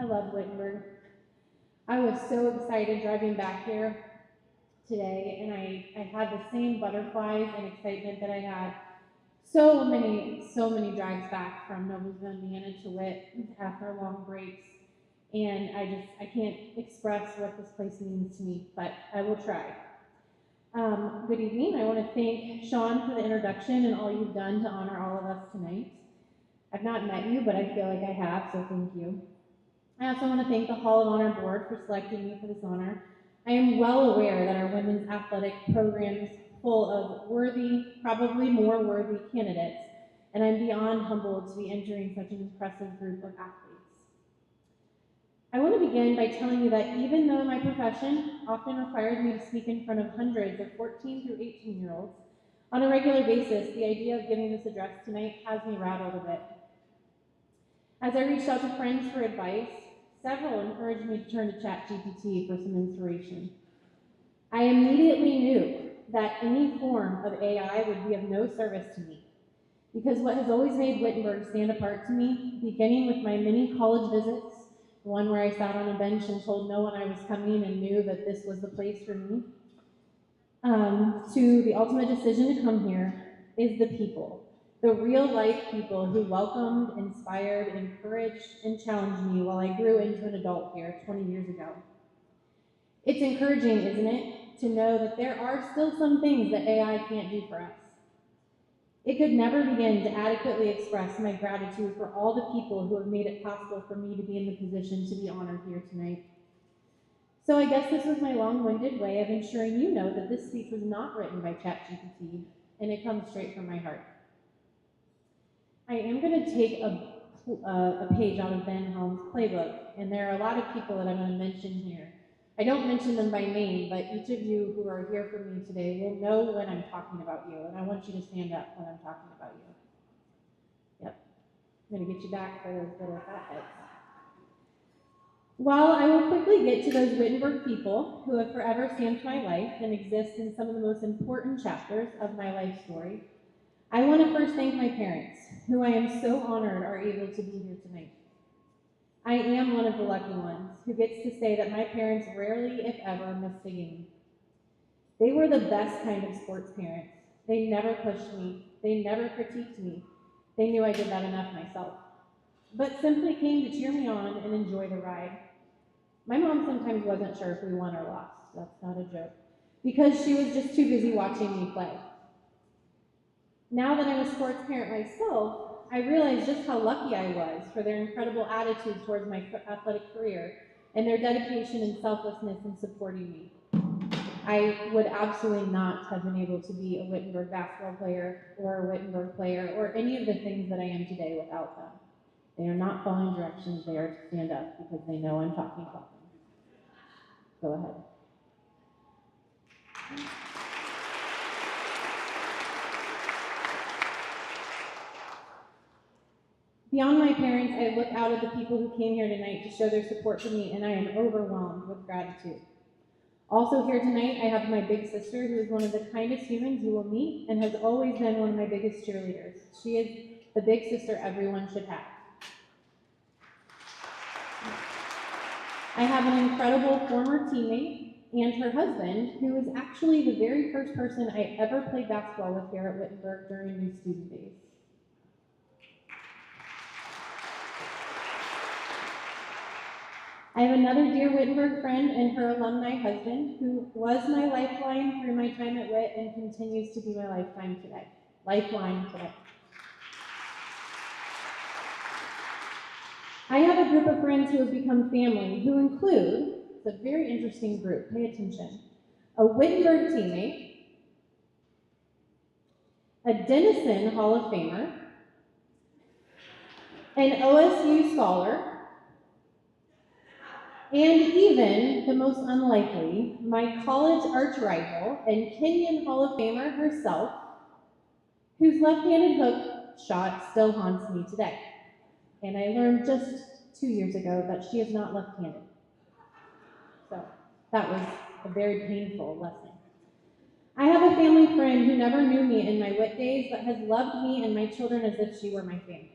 I love Wittenberg. I was so excited driving back here today, and I had the same butterflies and excitement that I had so many drives back from Noblesville, Indiana to Witt after long breaks. And I can't express what this place means to me, but I will try. Good evening. I want to thank Sean for the introduction and all you've done to honor all of us tonight. I've not met you, but I feel like I have, so thank you. I also want to thank the Hall of Honor Board for selecting me for this honor. I am well aware that our women's athletic program is full of worthy, probably more worthy candidates, and I'm beyond humbled to be entering such an impressive group of athletes. I want to begin by telling you that even though my profession often requires me to speak in front of hundreds of 14 through 18-year-olds, on a regular basis, the idea of giving this address tonight has me rattled a bit. As I reached out to friends for advice, several encouraged me to turn to ChatGPT for some inspiration. I immediately knew that any form of AI would be of no service to me, because what has always made Wittenberg stand apart to me, beginning with my many college visits, the one where I sat on a bench and told no one I was coming and knew that this was the place for me, to the ultimate decision to come here, is the people. The real-life people who welcomed, inspired, encouraged, and challenged me while I grew into an adult here 20 years ago. It's encouraging, isn't it, to know that there are still some things that AI can't do for us. It could never begin to adequately express my gratitude for all the people who have made it possible for me to be in the position to be honored here tonight. So I guess this was my long-winded way of ensuring you know that this speech was not written by ChatGPT, and it comes straight from my heart. I am going to take a page out of Ben Helm's playbook, and there are a lot of people that I'm going to mention here. I don't mention them by name, but each of you who are here for me today will know when I'm talking about you, and I want you to stand up when I'm talking about you. Yep, I'm going to get you back for those little fatheads. While I will quickly get to those Wittenberg people who have forever stamped my life and exist in some of the most important chapters of my life story, I want to first thank my parents, who I am so honored are able to be here tonight. I am one of the lucky ones who gets to say that my parents rarely, if ever, missed a game. They were the best kind of sports parents. They never pushed me. They never critiqued me. They knew I did that enough myself, but simply came to cheer me on and enjoy the ride. My mom sometimes wasn't sure if we won or lost. That's not a joke, because she was just too busy watching me play. Now that I'm a sports parent myself, I realize just how lucky I was for their incredible attitude towards my athletic career and their dedication and selflessness in supporting me. I would absolutely not have been able to be a Wittenberg basketball player or a Wittenberg player or any of the things that I am today without them. They are not following directions, they are to stand up because they know I'm talking about them. Go ahead. Beyond my parents, I look out at the people who came here tonight to show their support for me, and I am overwhelmed with gratitude. Also here tonight, I have my big sister, who is one of the kindest humans you will meet and has always been one of my biggest cheerleaders. She is the big sister everyone should have. I have an incredible former teammate and her husband, who is actually the very first person I ever played basketball with here at Wittenberg during new student days. I have another dear Wittenberg friend and her alumni husband, who was my lifeline through my time at Witt and continues to be my lifeline today. I have a group of friends who have become family, who include, it's a very interesting group, pay attention, a Wittenberg teammate, a Denison Hall of Famer, an OSU scholar, and even, the most unlikely, my college arch rival and Kenyon Hall of Famer herself, whose left-handed hook shot still haunts me today. And I learned just 2 years ago that she is not left-handed. So that was a very painful lesson. I have a family friend who never knew me in my Witt days, but has loved me and my children as if she were my family.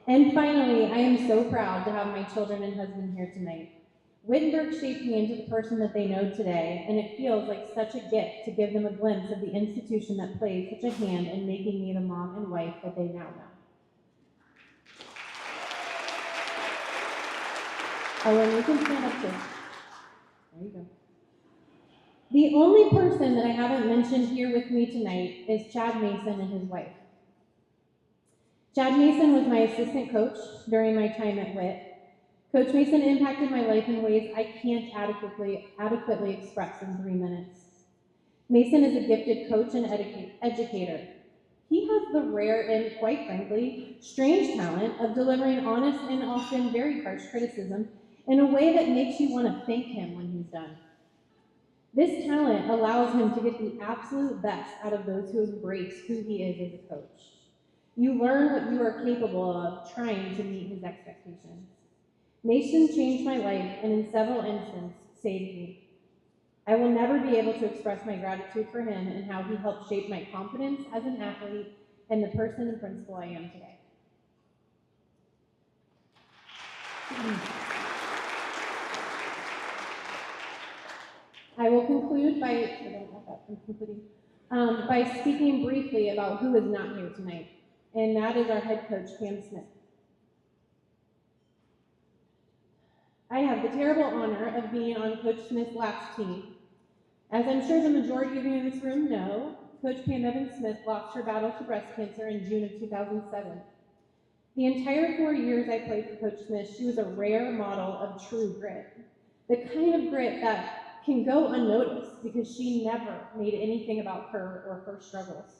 And finally, I am so proud to have my children and husband here tonight. Wittenberg shaped me into the person that they know today, and it feels like such a gift to give them a glimpse of the institution that played such a hand in making me the mom and wife that they now know. Oh, and you can stand up too. There you go. The only person that I haven't mentioned here with me tonight is Chad Mason and his wife. Chad Mason was my assistant coach during my time at Witt. Coach Mason impacted my life in ways I can't adequately express in 3 minutes. Mason is a gifted coach and educator. He has the rare and, quite frankly, strange talent of delivering honest and often very harsh criticism in a way that makes you want to thank him when he's done. This talent allows him to get the absolute best out of those who embrace who he is as a coach. You learn what you are capable of trying to meet his expectations. Mason changed my life and in several instances saved me. I will never be able to express my gratitude for him and how he helped shape my confidence as an athlete and the person and principal I am today. I will conclude by speaking briefly about who is not here tonight, and that is our head coach, Pam Smith. I have the terrible honor of being on Coach Smith's last team. As I'm sure the majority of you in this room know, Coach Pam Smith lost her battle to breast cancer in June of 2007. The entire 4 years I played for Coach Smith, she was a rare model of true grit. The kind of grit that can go unnoticed because she never made anything about her or her struggles.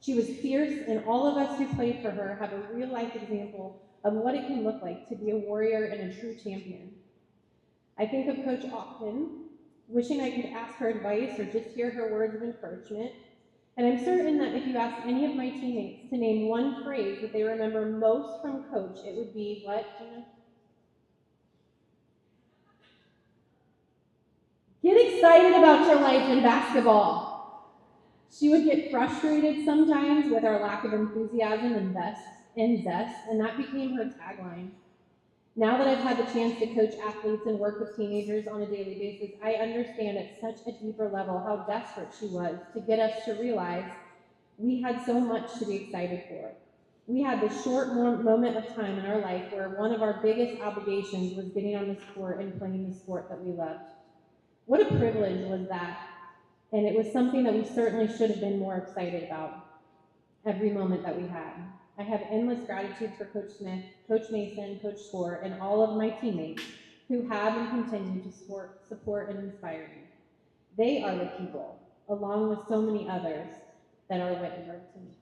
She was fierce, and all of us who played for her have a real-life example of what it can look like to be a warrior and a true champion. I think of Coach often, wishing I could ask her advice or just hear her words of encouragement, and I'm certain that if you asked any of my teammates to name one phrase that they remember most from Coach, it would be, what, Gina? Get excited about your life in basketball. She would get frustrated sometimes with our lack of enthusiasm and zest, and that became her tagline. Now that I've had the chance to coach athletes and work with teenagers on a daily basis, I understand at such a deeper level how desperate she was to get us to realize we had so much to be excited for. We had this short moment of time in our life where one of our biggest obligations was getting on the court and playing the sport that we loved. What a privilege was that, and it was something that we certainly should have been more excited about every moment that we had. I have endless gratitude for Coach Smith, Coach Mason, Coach Score, and all of my teammates who have and continue to support and inspire me. They are the people, along with so many others, that are Wittenberg to me.